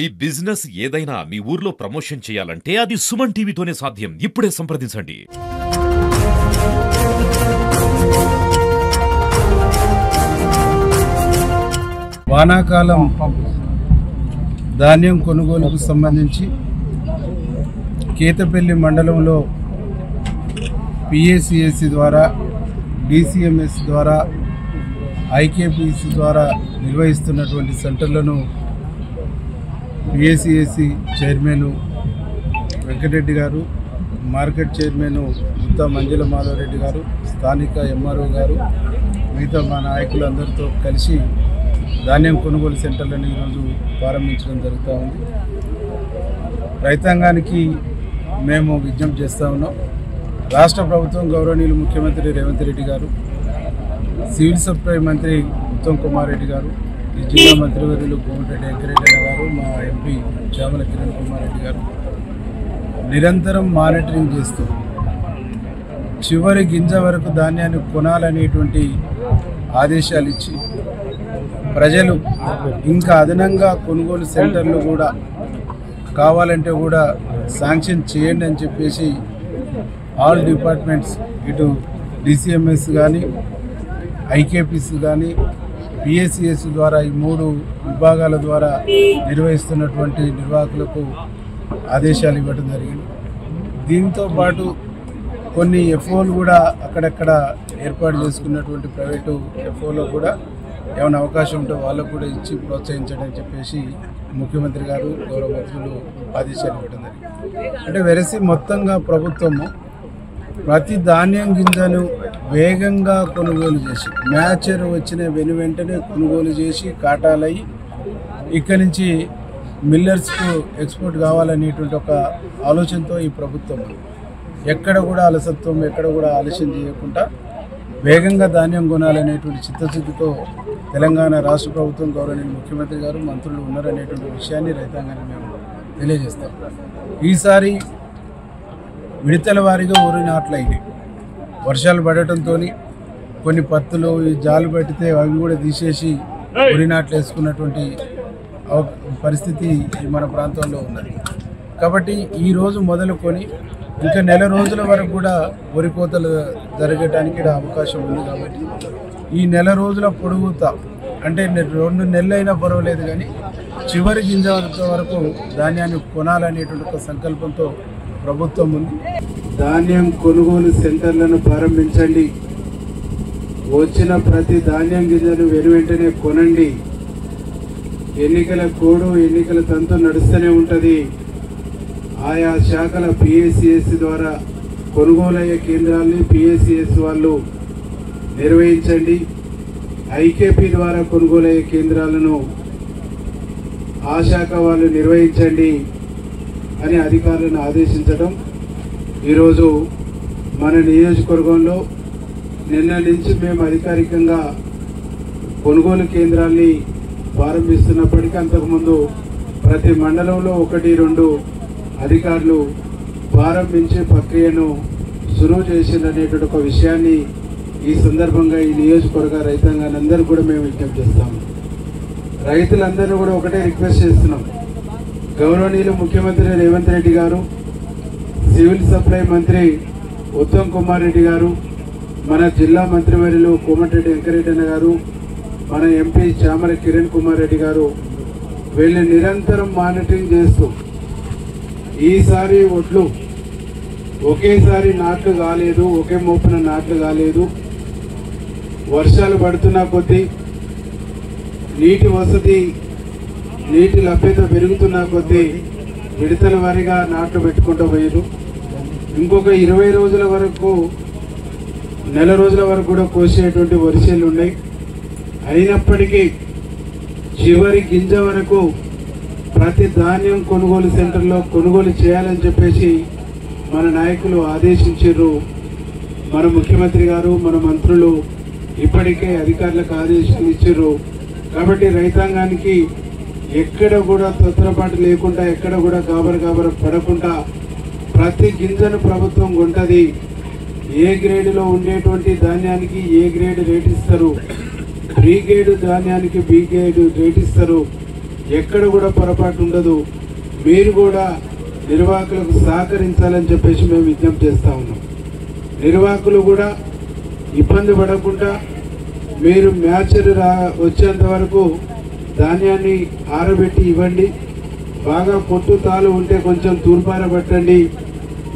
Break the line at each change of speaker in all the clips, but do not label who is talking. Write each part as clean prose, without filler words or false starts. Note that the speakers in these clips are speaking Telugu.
ఈ బిజినెస్ ఏదైనా మీ ఊర్లో ప్రమోషన్ చేయాలంటే అది సుమన్ టీవీతోనే సాధ్యం. ఇప్పుడే సంప్రదించండి.
వానాకాలం ధాన్యం కొనుగోలుకు సంబంధించి కేతపల్లి మండలంలో పిఏసిఎస్సి ద్వారా డిసిఎంఎస్ ద్వారా ఐకేపీసీ ద్వారా నిర్వహిస్తున్నటువంటి సెంటర్లను పిఏసిఎస్సి చైర్మన్ వెంకటరెడ్డి గారు, మార్కెట్ చైర్మన్ ముత్తా మంజుల మాధవరెడ్డి గారు, స్థానిక ఎంఆర్ఓ గారు, మిగతా మా నాయకులందరితో కలిసి ధాన్యం కొనుగోలు సెంటర్లను ఈరోజు ప్రారంభించడం జరుగుతూ ఉంది. రైతాంగానికి మేము విజ్ఞప్తి చేస్తూ ఉన్నాం. రాష్ట్ర ప్రభుత్వం గౌరవనీయులు ముఖ్యమంత్రి రేవంత్ రెడ్డి గారు, సివిల్ సప్లై మంత్రి ఉత్తమ్ కుమార్ రెడ్డి గారు, ఈ జిల్లా మంత్రివర్యులు కోమటిరెడ్డి వెంకటరెడ్డి గారు, మా ఎంపీ చామల కిరణ్ కుమార్ రెడ్డి గారు నిరంతరం మానిటరింగ్ చేస్తూ చివరి గింజ వరకు ధాన్యాన్ని కొనాలనేటువంటి ఆదేశాలు ఇచ్చి ప్రజలు ఇంకా అదనంగా కొనుగోలు సెంటర్లు కూడా కావాలంటే కూడా శాంక్షన్ చేయండి అని చెప్పేసి ఆల్ డిపార్ట్మెంట్స్, ఇటు డిసిఎంఎస్ కానీ, ఐకేపీసీ కానీ, పిఏసిఎస్ ద్వారా ఈ 3 విభాగాల ద్వారా నిర్వహిస్తున్నటువంటి నిర్వాహకులకు ఆదేశాలు ఇవ్వడం జరిగింది. దీంతో పాటు కొన్ని ఎఫ్ఓలు కూడా అక్కడక్కడ ఏర్పాటు చేసుకున్నటువంటి ప్రైవేటు ఎఫ్ఓలో కూడా ఏమైనా అవకాశం ఉంటే వాళ్ళకు కూడా ఇచ్చి ప్రోత్సహించడం అని చెప్పేసి ముఖ్యమంత్రి గారు, గౌరవ మంత్రులు ఆదేశాలు ఇవ్వడం జరిగింది. అంటే వెరసి మొత్తంగా ప్రభుత్వము ప్రతి ధాన్యం గింజను వేగంగా కొనుగోలు చేసి మ్యాచర్ వచ్చిన వెంటనే కొనుగోలు చేసి కాటాలయ్యి ఇక్కడి నుంచి మిల్లర్స్కు ఎక్స్పోర్ట్ కావాలనేటువంటి ఒక ఆలోచనతో ఈ ప్రభుత్వం ఎక్కడ కూడా అలసత్వం, ఎక్కడ కూడా ఆలస్యం చేయకుండా వేగంగా ధాన్యం కొనాలనేటువంటి చిత్తశుద్ధితో తెలంగాణ రాష్ట్ర ప్రభుత్వం గౌరవనీయ ముఖ్యమంత్రి గారు, మంత్రులు ఉన్నారనేటువంటి విషయాన్ని రైతాంగాన్ని మేము తెలియజేస్తాం. ఈసారి విడతల వారీగా ఊరి నాట్లు అయినాయి. వర్షాలు పడటంతో కొన్ని పత్తులు ఈ జాలు పెట్టితే అవి కూడా తీసేసి వరి నాట్లు వేసుకున్నటువంటి పరిస్థితి మన ప్రాంతంలో ఉన్నది. కాబట్టి ఈరోజు మొదలుకొని ఇంకా నెల రోజుల వరకు కూడా వరి కోతలు జరగడానికి అవకాశం ఉంది. కాబట్టి ఈ నెల రోజుల పొడుగుతా అంటే 2 నెలలైనా పర్వాలేదు కానీ చివరి గింజ వరకు ధాన్యాన్ని కొనాలనేటువంటి ఒక సంకల్పంతో ప్రభుత్వం ఉంది. ధాన్యం కొనుగోలు సెంటర్లను ప్రారంభించండి. వచ్చిన ప్రతి ధాన్యం గింజను వెంటనే కొనండి. ఎన్నికల కోడ్, ఎన్నికల తంతు నడుస్తూనే ఉంటుంది. ఆయా శాఖల పిఏసిఎస్ ద్వారా కొనుగోలయ్యే కేంద్రాలని పిఏసిఎస్ వాళ్ళు నిర్వహించండి. ఐకేపీ ద్వారా కొనుగోలయ్యే కేంద్రాలను ఆ శాఖ వాళ్ళు నిర్వహించండి అని అధికారులను ఆదేశించడం ఈరోజు మన నియోజకవర్గంలో నిన్న నుంచి మేము అధికారికంగా కొనుగోలు కేంద్రాన్ని ప్రారంభిస్తున్నప్పటికీ అంతకుముందు ప్రతి మండలంలో 1-2 అధికారులు ప్రారంభించే ప్రక్రియను సులువు చేసిందనేటువంటి ఒక విషయాన్ని ఈ సందర్భంగా ఈ నియోజకవర్గ రైతాంగాన్ని అందరూ కూడా మేము విజ్ఞప్తి చేస్తాము. రైతులందరూ కూడా ఒకటే రిక్వెస్ట్ చేస్తున్నాం. గౌరవనీయులు ముఖ్యమంత్రి రేవంత్ రెడ్డి గారు, సివిల్ సప్లై మంత్రి ఉత్తమ్ కుమార్ రెడ్డి గారు, మన జిల్లా మంత్రివర్యులు కోమటిరెడ్డి వెంకటరెడ్డి గారు, మన ఎంపీ చామల కిరణ్ కుమార్ రెడ్డి గారు వీళ్ళు నిరంతరం మానిటరింగ్ చేస్తూ ఈసారి ఒడ్లు ఒకేసారి నాట్లు కాలేదు, ఒకే మోపున నాట్లు కాలేదు. వర్షాలు పడుతున్న కొద్దీ నీటి వసతి, నీటి లభ్యత పెరుగుతున్న కొద్దీ విడతల వారీగా నాట్లు పెట్టుకుంటూ పోయారు. ఇంకొక 20 రోజుల వరకు, నెల రోజుల వరకు కూడా కోసేటువంటి వరిసేలు ఉన్నాయి. అయినప్పటికీ చివరి గింజ వరకు ప్రతి ధాన్యం కొనుగోలు సెంటర్లో కొనుగోలు చేయాలని చెప్పేసి మన నాయకులు ఆదేశించారు. మన ముఖ్యమంత్రి గారు, మన మంత్రులు ఇప్పటికే అధికారులకు ఆదేశాలు ఇచ్చారు. కాబట్టి రైతాంగానికి ఎక్కడ కూడా తొందరపాటు లేకుండా, ఎక్కడ కూడా గాబర పడకుండా ప్రతి గింజను ప్రభుత్వం కొంటది. ఏ గ్రేడ్లో ఉండేటువంటి ధాన్యానికి ఏ గ్రేడ్ రేట్ ఇస్తారు, బి గ్రేడ్ ధాన్యానికి బి గ్రేడ్ రేట్ ఇస్తారు. ఎక్కడ కూడా పొరపాటు ఉండదు. మీరు కూడా నిర్వాహకులకు సహకరించాలని చెప్పేసి మేము విజ్ఞప్తి చేస్తూ ఉన్నాం. నిర్వాహకులు కూడా ఇబ్బంది పడకుండా మీరు మ్యాచర్ వచ్చేంత వరకు ధాన్యాన్ని ఆరబెట్టి ఇవ్వండి. బాగా పొట్టు తాలు ఉంటే కొంచెం తూర్పార పట్టండి.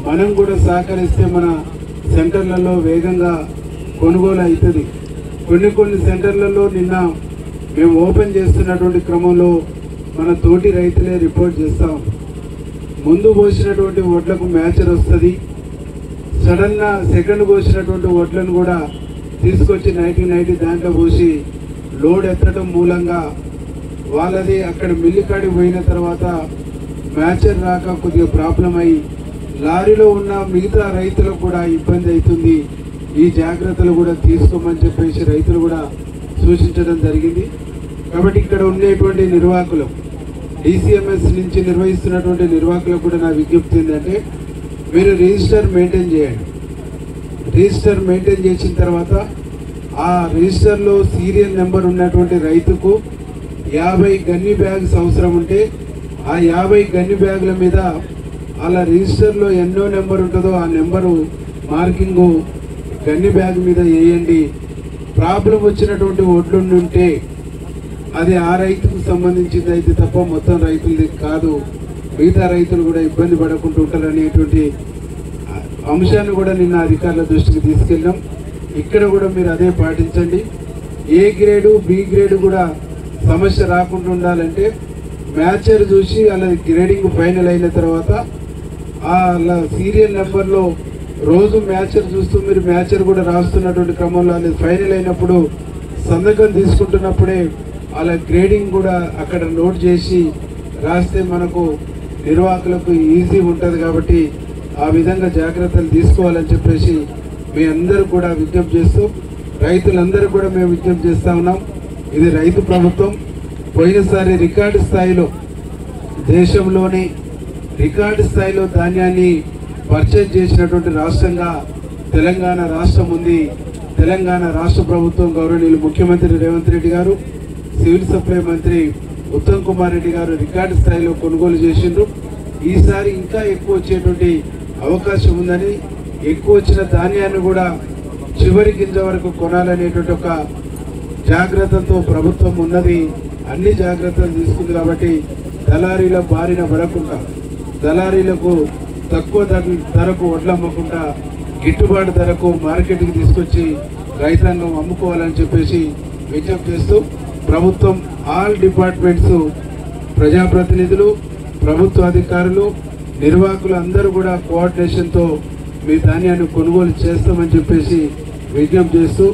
మనం కూడా సహకరిస్తే మన సెంటర్లలో వేగంగా కొనుగోలు అవుతుంది. కొన్ని సెంటర్లలో నిన్న మేము ఓపెన్ చేస్తున్నటువంటి క్రమంలో మన తోటి రైతులే రిపోర్ట్ చేస్తాం. ముందు పోసినటువంటి వడ్లకు మ్యాచర్ వస్తుంది. సడన్గా సెకండ్ పోసినటువంటి వడ్లను కూడా తీసుకొచ్చి నైట్ దాంట్లో పోసి లోడ్ ఎత్తడం మూలంగా వాళ్ళది అక్కడ మిల్లు కాడికి పోయిన తర్వాత మ్యాచర్ రాక కొద్దిగా ప్రాబ్లం అయ్యి లారీలో ఉన్న మిగతా రైతులకు కూడా ఇబ్బంది అవుతుంది. ఈ జాగ్రత్తలు కూడా తీసుకోమని చెప్పేసి రైతులు కూడా సూచించడం జరిగింది. కాబట్టి ఇక్కడ ఉండేటువంటి నిర్వాహకులు DCMS నుంచి నిర్వహిస్తున్నటువంటి నిర్వాహకులకు కూడా నా విజ్ఞప్తి ఏంటంటే మీరు రిజిస్టర్ మెయింటైన్ చేయండి. రిజిస్టర్ మెయింటైన్ చేసిన తర్వాత ఆ రిజిస్టర్లో సీరియల్ నెంబర్ ఉన్నటువంటి రైతుకు 50 గన్ని బ్యాగ్స్ అవసరం ఉంటే ఆ 50 గన్ని బ్యాగుల మీద అలా రిజిస్టర్లో ఎన్నో నెంబర్ ఉంటుందో ఆ నెంబరు మార్కింగు గన్ని బ్యాగ్ మీద వేయండి. ప్రాబ్లం వచ్చినటువంటి ఒడ్లు ఉంటే అది ఆ రైతుకు సంబంధించింది అయితే తప్ప మొత్తం రైతులది కాదు. మిగతా రైతులు కూడా ఇబ్బంది పడకుండా ఉంటారు అనేటువంటి అంశాన్ని కూడా నిన్న అధికారుల దృష్టికి తీసుకెళ్ళాం. ఇక్కడ కూడా మీరు అదే పాటించండి. ఏ గ్రేడు బి గ్రేడు కూడా సమస్య రాకుండా ఉండాలంటే మ్యాచర్ చూసి అలా గ్రేడింగ్ ఫైనల్ అయిన తర్వాత అలా సీరియల్ నెంబర్లో రోజు మ్యాచర్ చూస్తూ మీరు మ్యాచర్ కూడా రాస్తున్నటువంటి క్రమంలో అది ఫైనల్ అయినప్పుడు సంతకం తీసుకుంటున్నప్పుడే అలా గ్రేడింగ్ కూడా అక్కడ నోట్ చేసి రాస్తే మనకు నిర్వాహకులకు ఈజీ ఉంటుంది. కాబట్టి ఆ విధంగా జాగ్రత్తలు తీసుకోవాలని చెప్పేసి మీ అందరూ కూడా విజ్ఞప్తి చేస్తూ రైతులందరూ కూడా మేము విజ్ఞప్తి చేస్తూ ఉన్నాం. ఇది రైతు ప్రభుత్వం. పోయినసారి రికార్డు స్థాయిలో దేశంలోని రికార్డు స్థాయిలో ధాన్యాన్ని పర్చేజ్ చేసినటువంటి రాష్ట్రంగా తెలంగాణ రాష్ట్రం ఉంది. తెలంగాణ రాష్ట్ర ప్రభుత్వం గౌరవనీయులు ముఖ్యమంత్రి రేవంత్ రెడ్డి గారు, సివిల్ సప్లై మంత్రి ఉత్తమ్ కుమార్ రెడ్డి గారు రికార్డు స్థాయిలో కొనుగోలు చేసిండ్రు. ఈసారి ఇంకా ఎక్కువ వచ్చేటువంటి అవకాశం ఉందని, ఎక్కువ వచ్చిన ధాన్యాన్ని కూడా చివరి గింజ వరకు కొనాలనేటువంటి ఒక జాగ్రత్తతో ప్రభుత్వం ఉన్నది. అన్ని జాగ్రత్తలు తీసుకుంది. కాబట్టి దళారీల బారిన పడకుండా, దళారీలకు తక్కువ ధరకు వడ్లు అమ్మకుండా గిట్టుబాటు ధరకు మార్కెట్కి తీసుకొచ్చి రైతాంగం అమ్ముకోవాలని చెప్పేసి విజ్ఞప్తి చేస్తూ ప్రభుత్వం ఆల్ డిపార్ట్మెంట్స్, ప్రజాప్రతినిధులు, ప్రభుత్వ అధికారులు, నిర్వాహకులు అందరూ కూడా కోఆర్డినేషన్తో మీ ధాన్యాన్ని కొనుగోలు చేస్తామని చెప్పేసి విజ్ఞప్తి చేస్తూ